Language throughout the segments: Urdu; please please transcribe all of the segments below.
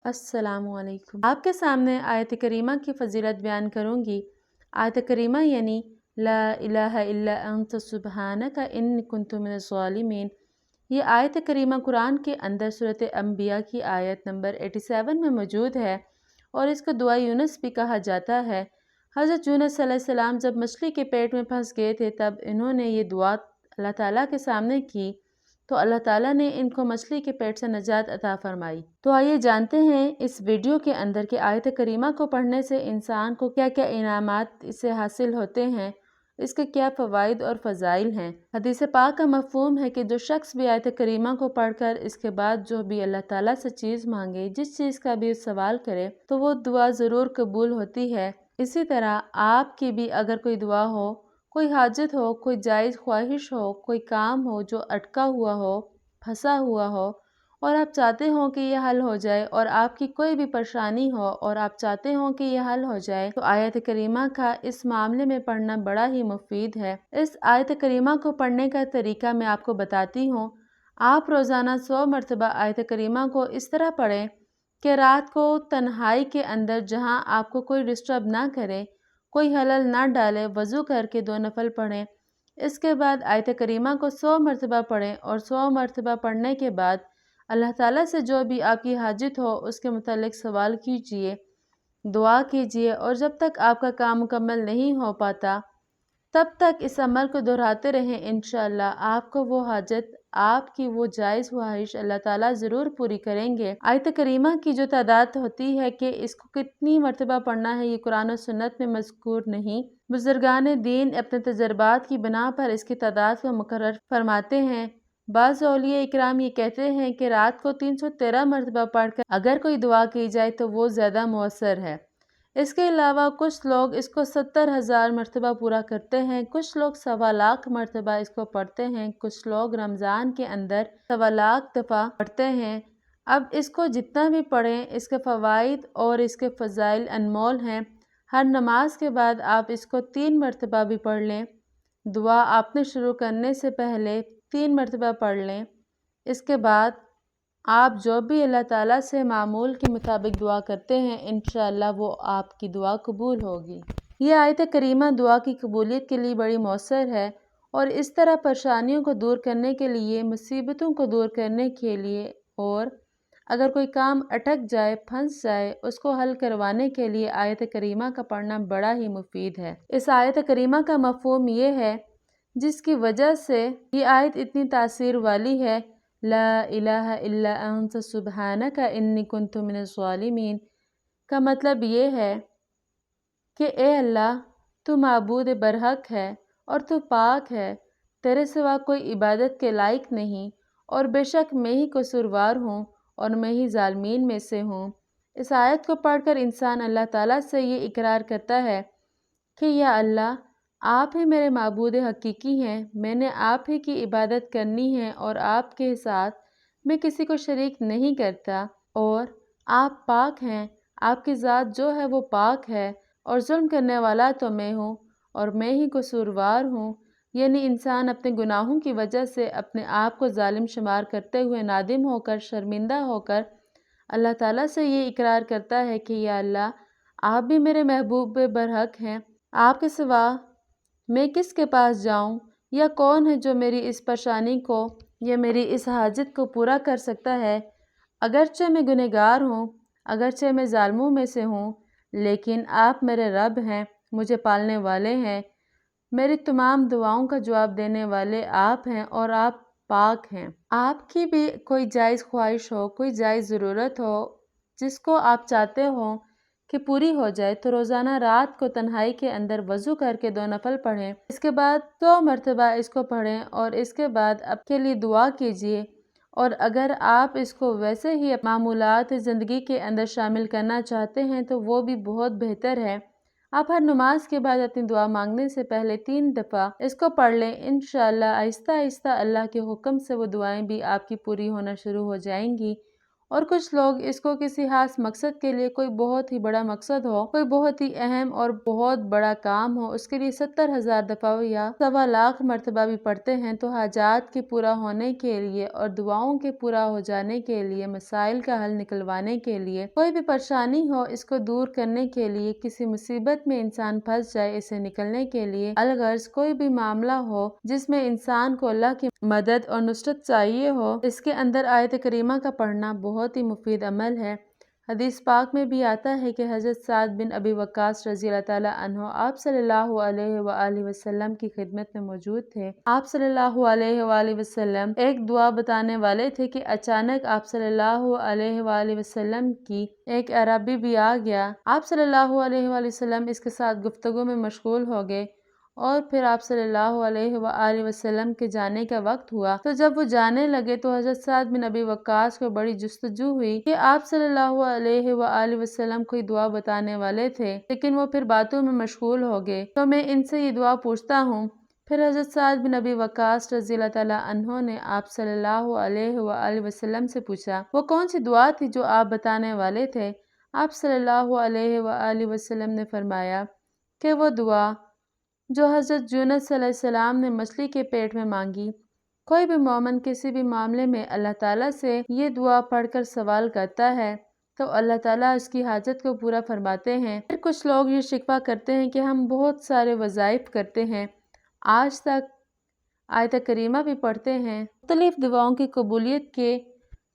السلام علیکم۔ آپ کے سامنے آیت کریمہ کی فضیلت بیان کروں گی۔ آیت کریمہ یعنی لا الہ الا انت سبحانک انی کنت من الظالمین۔ یہ آیت کریمہ قرآن کے اندر سورۃ انبیاء کی آیت نمبر 87 میں موجود ہے اور اس کو دعا یونس بھی کہا جاتا ہے۔ حضرت یونس علیہ السلام جب مچھلی کے پیٹ میں پھنس گئے تھے تب انہوں نے یہ دعا اللہ تعالیٰ کے سامنے کی تو اللہ تعالیٰ نے ان کو مچھلی کے پیٹ سے نجات عطا فرمائی۔ تو آئیے جانتے ہیں اس ویڈیو کے اندر کہ آیت کریمہ کو پڑھنے سے انسان کو کیا کیا انعامات اس سے حاصل ہوتے ہیں، اس کے کیا فوائد اور فضائل ہیں۔ حدیث پاک کا مفہوم ہے کہ جو شخص بھی آیت کریمہ کو پڑھ کر اس کے بعد جو بھی اللہ تعالیٰ سے چیز مانگے، جس چیز کا بھی سوال کرے تو وہ دعا ضرور قبول ہوتی ہے۔ اسی طرح آپ کی بھی اگر کوئی دعا ہو، کوئی حاجت ہو، کوئی جائز خواہش ہو، کوئی کام ہو جو اٹکا ہوا ہو، پھنسا ہوا ہو اور آپ چاہتے ہوں کہ یہ حل ہو جائے، اور آپ کی کوئی بھی پریشانی ہو اور آپ چاہتے ہوں کہ یہ حل ہو جائے، تو آیت کریمہ کا اس معاملے میں پڑھنا بڑا ہی مفید ہے۔ اس آیت کریمہ کو پڑھنے کا طریقہ میں آپ کو بتاتی ہوں۔ آپ روزانہ 100 مرتبہ آیت کریمہ کو اس طرح پڑھیں کہ رات کو تنہائی کے اندر جہاں آپ کو کوئی ڈسٹرب نہ کرے، کوئی خلل نہ ڈالے، وضو کر کے 2 نفل پڑھیں۔ اس کے بعد آیت کریمہ کو 100 مرتبہ پڑھیں اور 100 مرتبہ پڑھنے کے بعد اللہ تعالیٰ سے جو بھی آپ کی حاجت ہو اس کے متعلق سوال کیجئے، دعا کیجئے، اور جب تک آپ کا کام مکمل نہیں ہو پاتا تب تک اس عمل کو دہراتے رہیں۔ انشاءاللہ آپ کو وہ حاجت، آپ کی وہ جائز خواہش اللہ تعالیٰ ضرور پوری کریں گے۔ آیت کریمہ کی جو تعداد ہوتی ہے کہ اس کو کتنی مرتبہ پڑھنا ہے، یہ قرآن و سنت میں مذکور نہیں۔ بزرگان دین اپنے تجربات کی بنا پر اس کی تعداد کو مقرر فرماتے ہیں۔ بعض اولیاء اکرام یہ کہتے ہیں کہ رات کو 313 مرتبہ پڑھ کر اگر کوئی دعا کی جائے تو وہ زیادہ مؤثر ہے۔ اس کے علاوہ کچھ لوگ اس کو 70,000 مرتبہ پورا کرتے ہیں، کچھ لوگ 1,25,000 مرتبہ اس کو پڑھتے ہیں، کچھ لوگ رمضان کے اندر 1,25,000 دفعہ پڑھتے ہیں۔ اب اس کو جتنا بھی پڑھیں اس کے فوائد اور اس کے فضائل انمول ہیں۔ ہر نماز کے بعد آپ اس کو 3 مرتبہ بھی پڑھ لیں۔ دعا آپ نے شروع کرنے سے پہلے 3 مرتبہ پڑھ لیں۔ اس کے بعد آپ جو بھی اللہ تعالیٰ سے معمول کے مطابق دعا کرتے ہیں انشاءاللہ وہ آپ کی دعا قبول ہوگی۔ یہ آیت کریمہ دعا کی قبولیت کے لیے بڑی مؤثر ہے اور اس طرح پریشانیوں کو دور کرنے کے لیے، مصیبتوں کو دور کرنے کے لیے، اور اگر کوئی کام اٹک جائے، پھنس جائے، اس کو حل کروانے کے لیے آیت کریمہ کا پڑھنا بڑا ہی مفید ہے۔ اس آیت کریمہ کا مفہوم یہ ہے جس کی وجہ سے یہ آیت اتنی تاثیر والی ہے، لا الہ الا انت سبحانک انی کنت من الظالمین، کا مطلب یہ ہے کہ اے اللہ، تو معبود برحق ہے اور تو پاک ہے، تیرے سوا کوئی عبادت کے لائق نہیں، اور بے شک میں ہی قصوروار ہوں اور میں ہی ظالمین میں سے ہوں۔ اس آیت کو پڑھ کر انسان اللہ تعالیٰ سے یہ اقرار کرتا ہے کہ یا اللہ، آپ ہی میرے معبود حقیقی ہیں، میں نے آپ ہی کی عبادت کرنی ہے اور آپ کے ساتھ میں کسی کو شریک نہیں کرتا، اور آپ پاک ہیں، آپ کی ذات جو ہے وہ پاک ہے، اور ظلم کرنے والا تو میں ہوں اور میں ہی قصوروار ہوں۔ یعنی انسان اپنے گناہوں کی وجہ سے اپنے آپ کو ظالم شمار کرتے ہوئے نادم ہو کر، شرمندہ ہو کر اللہ تعالیٰ سے یہ اقرار کرتا ہے کہ یا اللہ، آپ بھی میرے محبوب برحق ہیں، آپ کے سوا میں کس کے پاس جاؤں، یا کون ہے جو میری اس پریشانی کو یا میری اس حاجت کو پورا کر سکتا ہے۔ اگرچہ میں گنہگار ہوں، اگرچہ میں ظالموں میں سے ہوں، لیکن آپ میرے رب ہیں، مجھے پالنے والے ہیں، میری تمام دعاؤں کا جواب دینے والے آپ ہیں اور آپ پاک ہیں۔ آپ کی بھی کوئی جائز خواہش ہو، کوئی جائز ضرورت ہو جس کو آپ چاہتے ہوں کہ پوری ہو جائے، تو روزانہ رات کو تنہائی کے اندر وضو کر کے 2 نفل پڑھیں۔ اس کے بعد 100 مرتبہ اس کو پڑھیں اور اس کے بعد آپ کے لیے دعا کیجئے، اور اگر آپ اس کو ویسے ہی معمولات زندگی کے اندر شامل کرنا چاہتے ہیں تو وہ بھی بہت بہتر ہے۔ آپ ہر نماز کے بعد اپنی دعا مانگنے سے پہلے 3 دفعہ اس کو پڑھ لیں۔ انشاءاللہ آہستہ آہستہ اللہ کے حکم سے وہ دعائیں بھی آپ کی پوری ہونا شروع ہو جائیں گی اور کچھ لوگ اس کو کسی خاص مقصد کے لیے، کوئی بہت ہی بڑا مقصد ہو، کوئی بہت ہی اہم اور بہت بڑا کام ہو، اس کے لیے 70,000 دفعہ یا 1.25 مرتبہ بھی پڑھتے ہیں۔ تو حاجات کے پورا ہونے کے لیے اور دعاؤں کے پورا ہو جانے کے لیے، مسائل کا حل نکلوانے کے لیے، کوئی بھی پریشانی ہو اس کو دور کرنے کے لیے، کسی مصیبت میں انسان پھنس جائے اسے نکلنے کے لیے، الغرض کوئی بھی معاملہ ہو جس میں انسان کو اللہ کی مدد اور نصرت چاہیے ہو، اس کے اندر آیت کریمہ کا پڑھنا بہت ہی مفید عمل ہے۔ حدیث پاک میں بھی آتا ہے کہ حضرت سعد بن ابی وقاص رضی اللہ تعالیٰ عنہ آپ صلی اللہ علیہ وآلہ وسلم کی خدمت میں موجود تھے۔ آپ صلی اللہ علیہ وآلہ وسلم ایک دعا بتانے والے تھے کہ اچانک آپ صلی اللہ علیہ وآلہ وسلم کی ایک عربی بھی آ گیا۔ آپ صلی اللہ علیہ وآلہ وسلم اس کے ساتھ گفتگو میں مشغول ہو گئے اور پھر آپ صلی اللہ علیہ وآلہ وسلم کے جانے کا وقت ہوا۔ تو جب وہ جانے لگے تو حضرت سعد بن ابی وقاص کو بڑی جستجو ہوئی کہ آپ صلی اللہ علیہ وآلہ وسلم کوئی دعا بتانے والے تھے، لیکن وہ پھر باتوں میں مشغول ہو گئے، تو میں ان سے یہ دعا پوچھتا ہوں۔ پھر حضرت سعد بن ابی وقاص رضی اللہ تعالیٰ عنہ نے آپ صلی اللہ علیہ وآلہ وسلم سے پوچھا وہ کون سی دعا تھی جو آپ بتانے والے تھے؟ آپ صلی اللہ علیہ وآلہ وسلم نے فرمایا کہ وہ دعا جو حضرت یونس علیہ السلام نے مچھلی کے پیٹ میں مانگی۔ کوئی بھی مومن کسی بھی معاملے میں اللہ تعالیٰ سے یہ دعا پڑھ کر سوال کرتا ہے تو اللہ تعالیٰ اس کی حاجت کو پورا فرماتے ہیں۔ پھر کچھ لوگ یہ شکوہ کرتے ہیں کہ ہم بہت سارے وظائف کرتے ہیں، آج تک آیت کریمہ بھی پڑھتے ہیں، مختلف دعاؤں کی قبولیت کے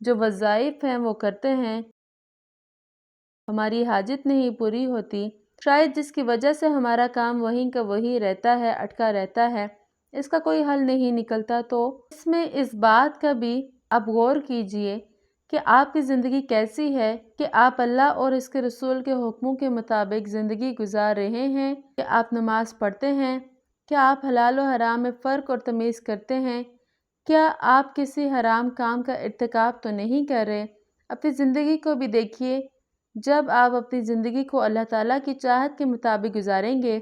جو وظائف ہیں وہ کرتے ہیں، ہماری حاجت نہیں پوری ہوتی، شاید جس کی وجہ سے ہمارا کام وہیں کا وہیں رہتا ہے، اٹکا رہتا ہے، اس کا کوئی حل نہیں نکلتا۔ تو اس میں اس بات کا بھی آپ غور کیجئے کہ آپ کی زندگی کیسی ہے، کہ آپ اللہ اور اس کے رسول کے حکموں کے مطابق زندگی گزار رہے ہیں، کہ آپ نماز پڑھتے ہیں، کیا آپ حلال و حرام میں فرق اور تمیز کرتے ہیں، کیا آپ کسی حرام کام کا ارتکاب تو نہیں کر رہے۔ اپنی زندگی کو بھی دیکھیے، جب آپ اپنی زندگی کو اللہ تعالیٰ کی چاہت کے مطابق گزاریں گے،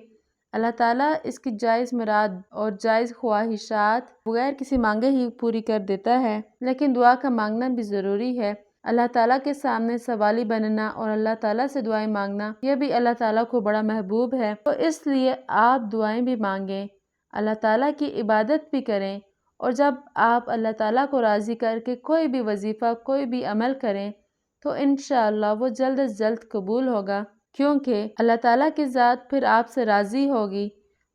اللہ تعالیٰ اس کی جائز مراد اور جائز خواہشات بغیر کسی مانگے ہی پوری کر دیتا ہے، لیکن دعا کا مانگنا بھی ضروری ہے۔ اللہ تعالیٰ کے سامنے سوالی بننا اور اللہ تعالیٰ سے دعائیں مانگنا، یہ بھی اللہ تعالیٰ کو بڑا محبوب ہے، تو اس لیے آپ دعائیں بھی مانگیں، اللہ تعالیٰ کی عبادت بھی کریں، اور جب آپ اللہ تعالیٰ کو راضی کر کے کوئی بھی وظیفہ، کوئی بھی عمل کریں تو انشاءاللہ وہ جلد از جلد قبول ہوگا، کیونکہ اللہ تعالیٰ کی ذات پھر آپ سے راضی ہوگی۔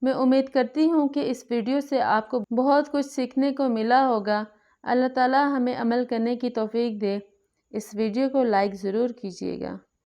میں امید کرتی ہوں کہ اس ویڈیو سے آپ کو بہت کچھ سیکھنے کو ملا ہوگا۔ اللہ تعالیٰ ہمیں عمل کرنے کی توفیق دے۔ اس ویڈیو کو لائک ضرور کیجیے گا۔